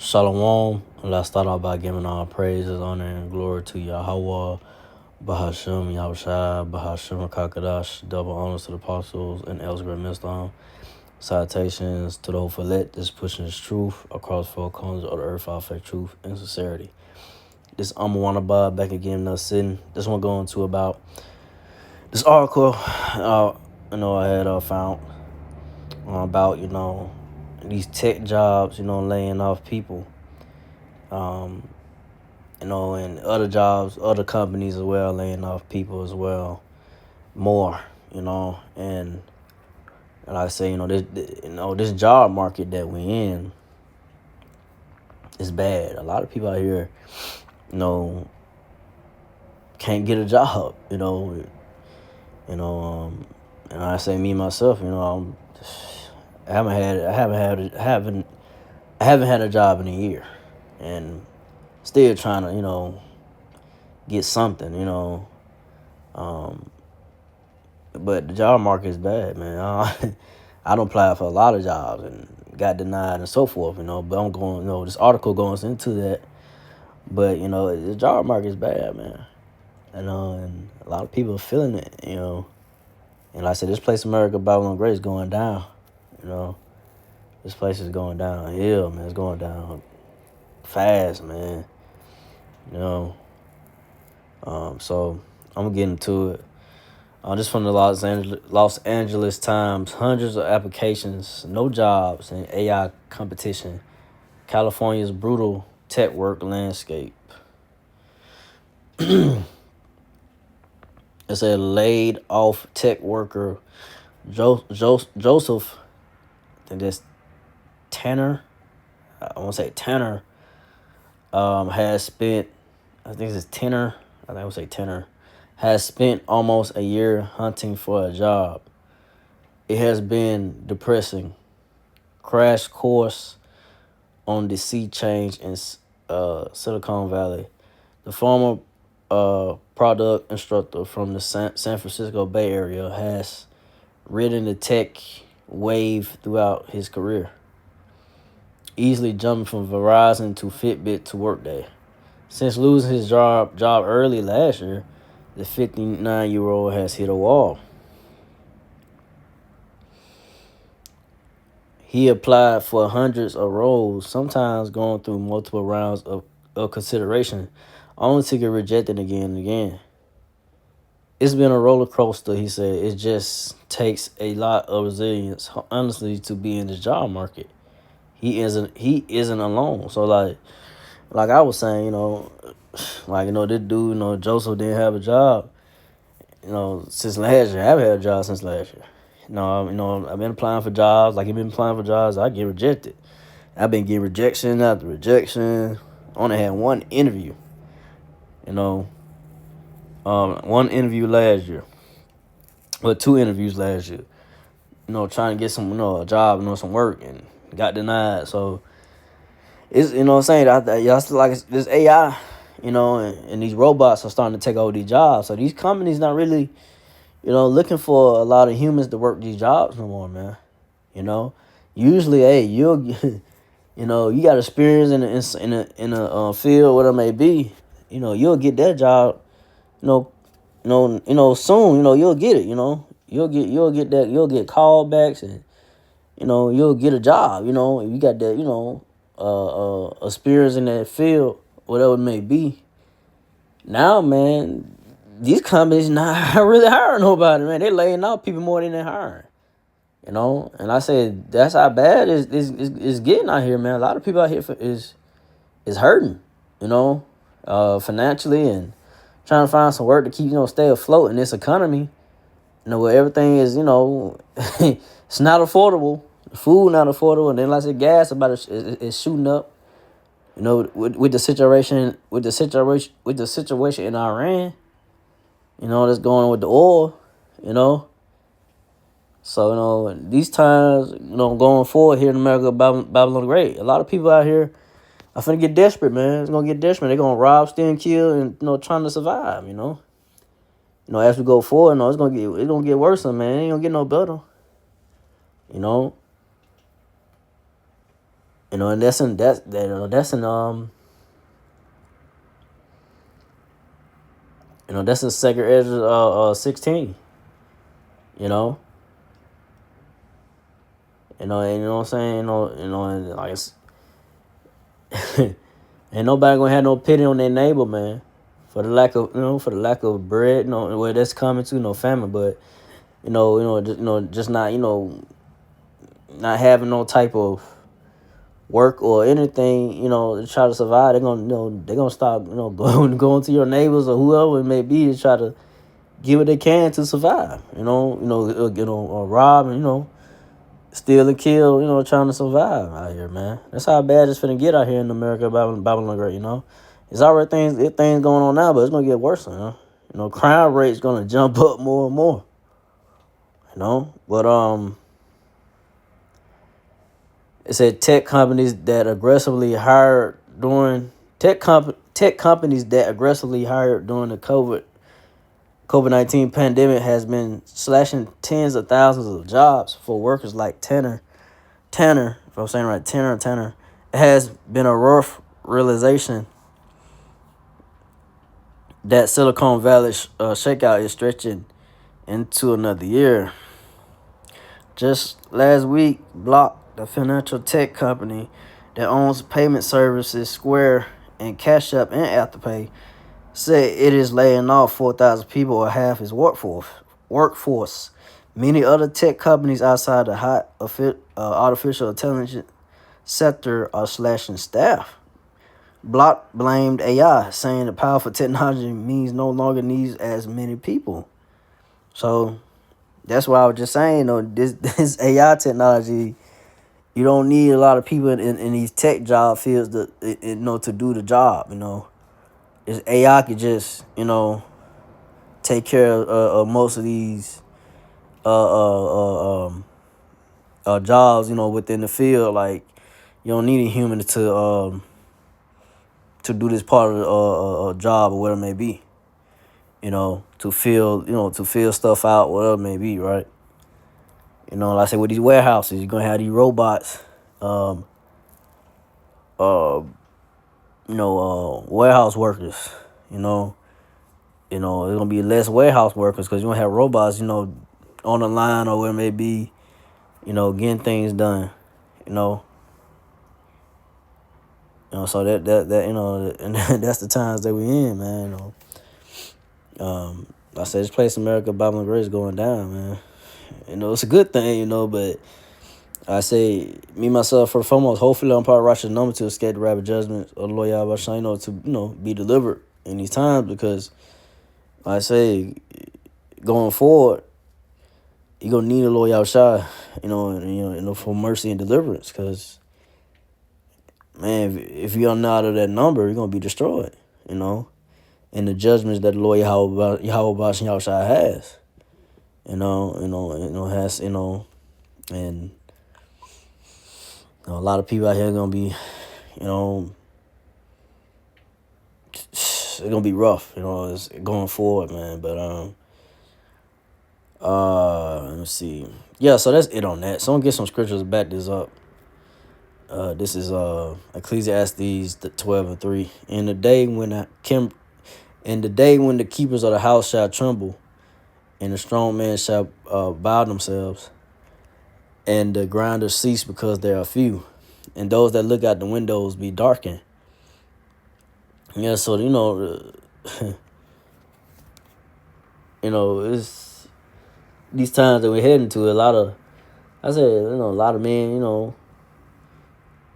Shalom. Let's start off by giving all praises, honor, and glory to Yahweh, Bahashem, Yahushai, Bahashem, Kakadash, double honors to the apostles and elders great Mislam. Salutations to the hopeful let that's pushing this truth across four corners of the earth, all faith, truth, and sincerity. This Wanabad back again, sitting. This one going to about this article, I had found about, these tech jobs, laying off people. And other jobs, other companies as well, laying off people as well, more, and like I say, this job market that we in is bad. A lot of people out here, can't get a job, and I say me myself, I haven't had a job in a year, and still trying to, get something, but the job market is bad, man. I don't apply for a lot of jobs and got denied and so forth, but I'm going, this article goes into that, but, the job market is bad, man, and a lot of people are feeling it, and like I said, this place, America, Babylon Great, is going down, this place is going downhill, man. It's going down fast, man, so I'm gonna get into it. Just from the Los Angeles Times, hundreds of applications, no jobs, and AI competition. California's brutal tech work landscape. It said laid off tech worker Joseph, I think that's Tanner. I want to say Tanner. Has spent, I think it's Tanner. I would say Tanner. Has spent almost a year hunting for a job. It has been depressing. Crash course on the sea change in Silicon Valley. The former product instructor from the San Francisco Bay Area has ridden the tech wave throughout his career, easily jumping from Verizon to Fitbit to Workday. Since losing his job early last year, the 59-year-old has hit a wall. He applied for hundreds of roles, sometimes going through multiple rounds of consideration, only to get rejected again and again. It's been a roller coaster, he said. It just takes a lot of resilience, honestly, to be in this job market. He isn't alone. So like I was saying, this dude, Joseph didn't have a job, since last year. I haven't had a job since last year. I've been applying for jobs. Like, you've been applying for jobs, I get rejected. I've been getting rejection after rejection. I only had one interview, one interview last year. Well, two interviews last year. Trying to get some, a job, some work, and got denied. So it's, I'm saying, y'all still like this AI, and these robots are starting to take over these jobs. So these companies not really, looking for a lot of humans to work these jobs no more, man. Usually, hey, you'll, you got experience in a field, whatever it may be, you'll get that job, soon, you'll get it, you'll get callbacks, and you'll get a job, if you got that, experience in that field, whatever it may be. Now, man, these companies not really hiring nobody, man. They laying off people more than they're hiring. And I said that's how bad it's getting out here, man. A lot of people out here is hurting, financially, and trying to find some work to keep, stay afloat in this economy. Where everything is, it's not affordable. Food not affordable, and then like I said, gas is shooting up. With the situation in Iran, that's going on with the oil, So, these times, going forward here in America, Babylon the Great, a lot of people out here are finna get desperate, man. It's gonna get desperate. They're gonna rob, steal, and kill, and trying to survive. As we go forward, it's gonna get worse, man. It ain't gonna get no better. And that's in Second Ezra 16. You know, and you know what I'm saying. And like ain't nobody gonna have no pity on their neighbor, man, for the lack of bread. Where that's coming to no famine, but just not not having no type of work or anything, to try to survive. They're gonna stop, going to your neighbors or whoever it may be to try to get what they can to survive. Rob and steal and kill. Trying to survive out here, man. That's how bad it's finna get out here in America, Babylon Great. It's already things going on now, but it's gonna get worse. Crime rate's gonna jump up more and more. But it said tech companies that aggressively hired during tech companies that aggressively hired during the COVID-19 pandemic has been slashing tens of thousands of jobs for workers like Tanner. If I'm saying right, Tanner. It has been a rough realization that Silicon Valley shakeout is stretching into another year. Just last week, Block, the financial tech company that owns payment services Square and Cash App and Afterpay, said it is laying off 4,000 people or half its workforce. Many other tech companies outside the hot artificial intelligence sector are slashing staff. Block blamed AI, saying the powerful technology means no longer needs as many people. So that's why I was just saying, this AI technology, you don't need a lot of people in these tech job fields to do the job. This AI could just take care of most of these jobs within the field. Like, you don't need a human to do this part of the job or whatever it may be. To fill stuff out, whatever it may be, right? Like I said, with these warehouses, you're gonna have these robots, warehouse workers. There's gonna be less warehouse workers because you're gonna have robots, on the line or where it may be, getting things done. So that and that's the times that we in, man. Like I said, this place America, Babylon Great is going down, man. It's a good thing, but I say, me, myself, for foremost, hopefully I'm part of Rasha's number to escape the rapid judgment of the Lord Yahweh Shai, to, be delivered in these times, because like I say, going forward, you're going to need the Lord Yahweh Shai, for mercy and deliverance, because, man, if you're not out of that number, you're going to be destroyed, and the judgments that the Lord Yahweh Shai has, and a lot of people out here are gonna be, it's gonna be rough, it's going forward, man. But let me see. Yeah, so that's it on that. So I'm gonna get some scriptures to back this up. This is Ecclesiastes 12:3. In the day when the keepers of the house shall tremble, and the strong men shall bow themselves, and the grinders cease because there are few, and those that look out the windows be darkened. Yeah, so it's these times that we're heading to. A lot of men,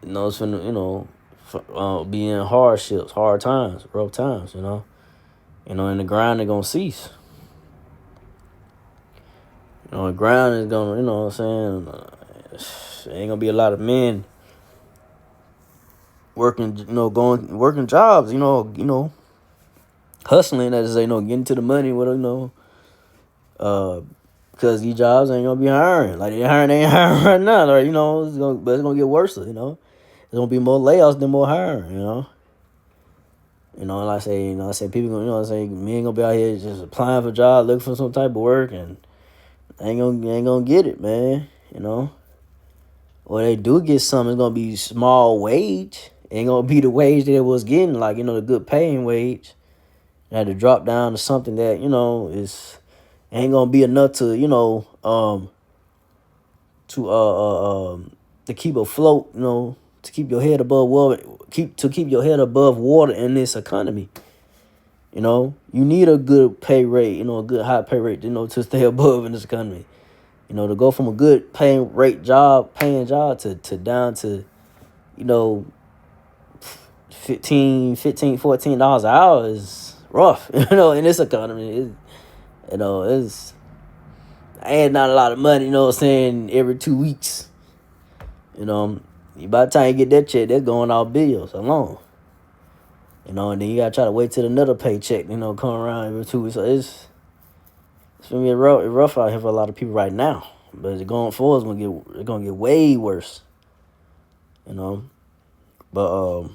it's finna, be in hardships, hard times, rough times, and the grind is gonna cease. The ground is gonna, ain't gonna be a lot of men working, working jobs, hustling, as they getting to the money, because these jobs ain't gonna be hiring. Like they ain't hiring right now, right? But it's gonna get worse, There's gonna be more layoffs than more hiring, and like I say people gonna, men gonna be out here just applying for jobs, looking for some type of work, and ain't gonna get it, man. or they do get some, it's gonna be small wage. Ain't gonna be the wage that it was getting, like, the good paying wage. They had to drop down to something that, is ain't gonna be enough to, to to keep afloat, to keep your head above water, keep your head above water in this economy. You need a good pay rate, a good high pay rate, to stay above in this economy. To go from a good paying job to down to, you know, 15 $14 an hour is rough, in this economy. It's ain't not a lot of money, every 2 weeks. By the time you get that check, that's going off bills alone. And then you gotta try to wait till another paycheck, come around every 2 weeks. So it's gonna be rough out here for a lot of people right now. But going forward, it's gonna get way worse. But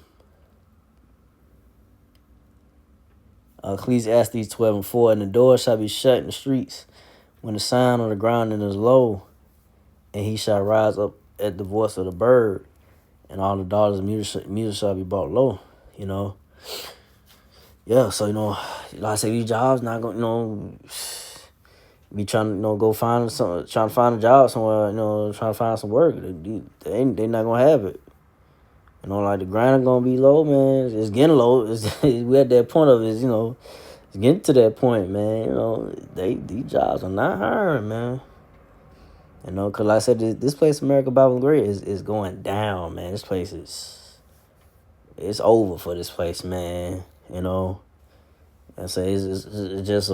Ecclesiastes 12:4, and the door shall be shut in the streets when the sound of the ground is low, and he shall rise up at the voice of the bird, and all the daughters of music shall be brought low. Yeah, so like I say, these jobs not gonna be trying to go find trying to find a job somewhere, trying to find some work. They not gonna have it. Like the grind gonna be low, man. It's getting low. We at that point of it, it's getting to that point, man. These jobs are not hiring, man. Cause like I said, this place, America Bible and Grace, is going down, man. This place it's over for this place, man. I say it's just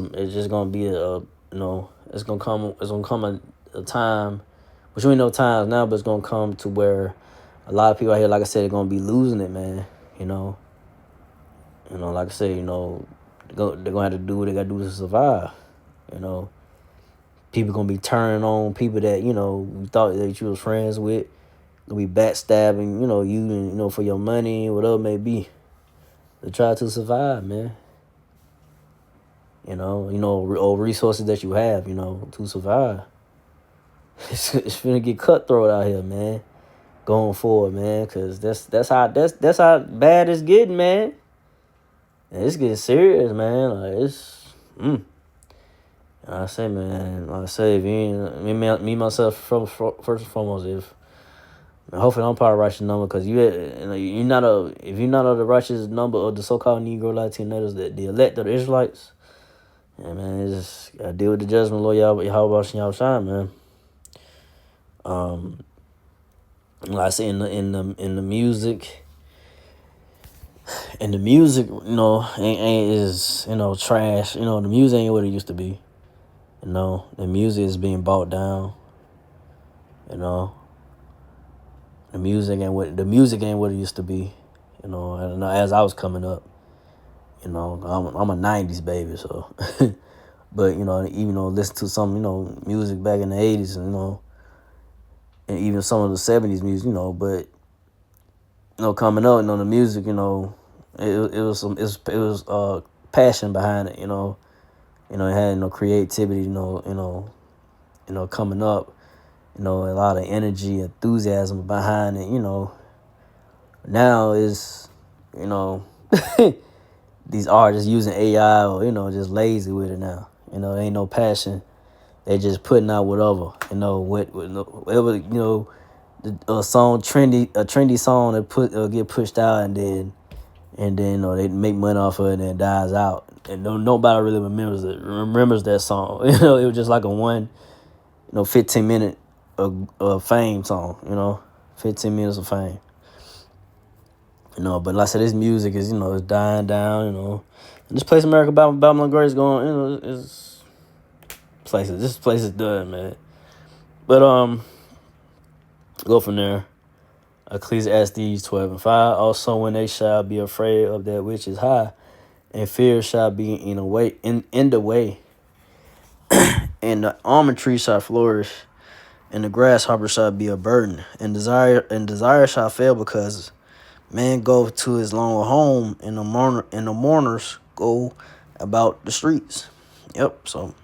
gonna be it's gonna come a time, which we ain't no times now, but it's gonna come to where a lot of people out here, like I said, are gonna be losing it, man. Like I said, they're gonna have to do what they gotta do to survive. People gonna be turning on people that you thought that you was friends with, gonna be backstabbing, you for your money, whatever it may be, to try to survive, man. Or resources that you have, to survive. It's gonna get cutthroat out here, man. Going forward, man, cause that's how bad it's getting, man. And it's getting serious, man. Like it's, I say, man. Like I say, if you ain't me myself, first and foremost, if hopefully I'm part of the righteous number, cause you're not if you're not of the righteous number of the so-called Negro Latinos, the elect of the Israelites. Yeah, man, it's just gotta deal with the judgment, Lord Yahweh Y'all shine, man. Like I say, in the music, ain't is trash. The music ain't what it used to be. The music is being bought down. The music ain't what it used to be. As I was coming up. I'm a '90s baby, so. But even listen to some music back in the '80s, and even some of the '70s music, but coming up, the music, it was passion behind it, it had creativity, coming up, a lot of energy, enthusiasm behind it, Now is, these artists using AI or just lazy with it now. There ain't no passion. They just putting out whatever. Whatever. A trendy song that get pushed out, and then they make money off of it, and it dies out, and nobody really remembers that song. It was just like a 15-minute of fame song. 15 minutes of fame. But like I said, this music is, is dying down, And this place, America Bible and Grace, is going, this place is done, man. But, go from there. Ecclesiastes 12:5. Also, when they shall be afraid of that which is high, and fear shall be in the way, and the almond tree shall flourish, and the grasshopper shall be a burden, and desire shall fail, because man go to his lone home, and the mourners go about the streets. Yep. So,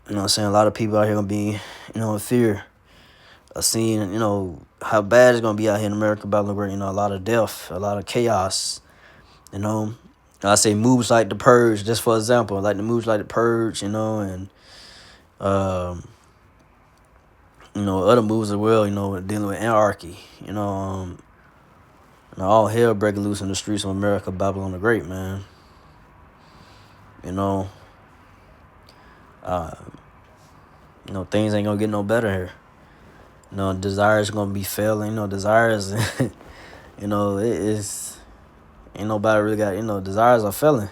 You know what I'm saying? A lot of people out here gonna be, in fear of seeing, how bad it's gonna be out here in America about a lot of death, a lot of chaos, you know. I say moves like The Purge, just for example, like the moves like The Purge, and um, other moves as well, dealing with anarchy, all hell breaking loose in the streets of America, Babylon the Great, man. You know, uh, things ain't gonna get no better here. Desires gonna be failing. Desires, it is, ain't nobody really got, desires are failing.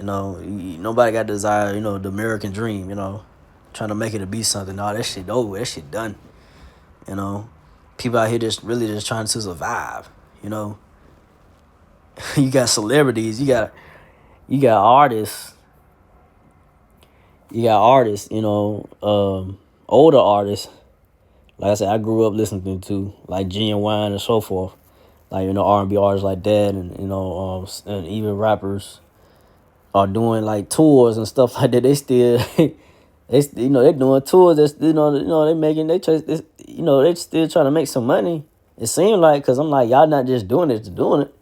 Nobody got desire, the American dream, trying to make it to be something. No, that shit over, that shit done. People out here just trying to survive, You got celebrities, you got artists, older artists. Like I said, I grew up listening to like Genuine and so forth, like R&B artists like that, and and even rappers are doing like tours and stuff like that. They still, they're doing tours. That's they making they they still trying to make some money. It seems like, because I'm like, y'all not just doing it to doing it.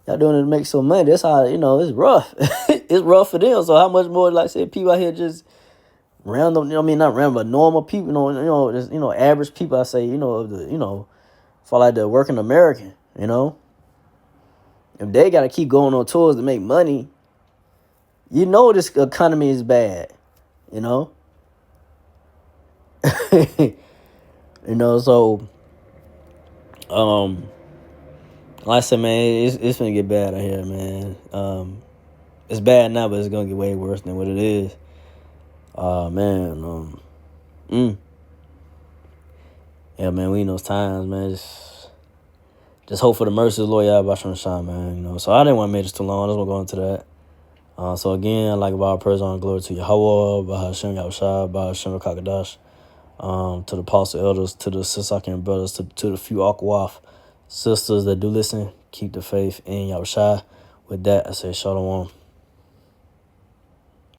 Y'all doing it to make some money. That's how, it's rough. It's rough for them. So how much more, like, say, people out here just random, not random, but normal people, just, average people, I say, for like the working American, If they got to keep going on tours to make money, this economy is bad, So, like I said, man, it's gonna get bad out here, man. It's bad now, but it's gonna get way worse than what it is. Man. Yeah, man, we in those times, man. Just hope for the mercy of the Lord, Yahweh Shai, man. So I didn't want to make this too long. I just want to go into that. So again, I'd like about praise and glory to Yahweh, Bahashem Yahushua, Bahashem Kakadash, to the apostle elders, to the Sisakian brothers, to the few Akwaf sisters that do listen, keep the faith in Yahushua. With that, I say Shalom.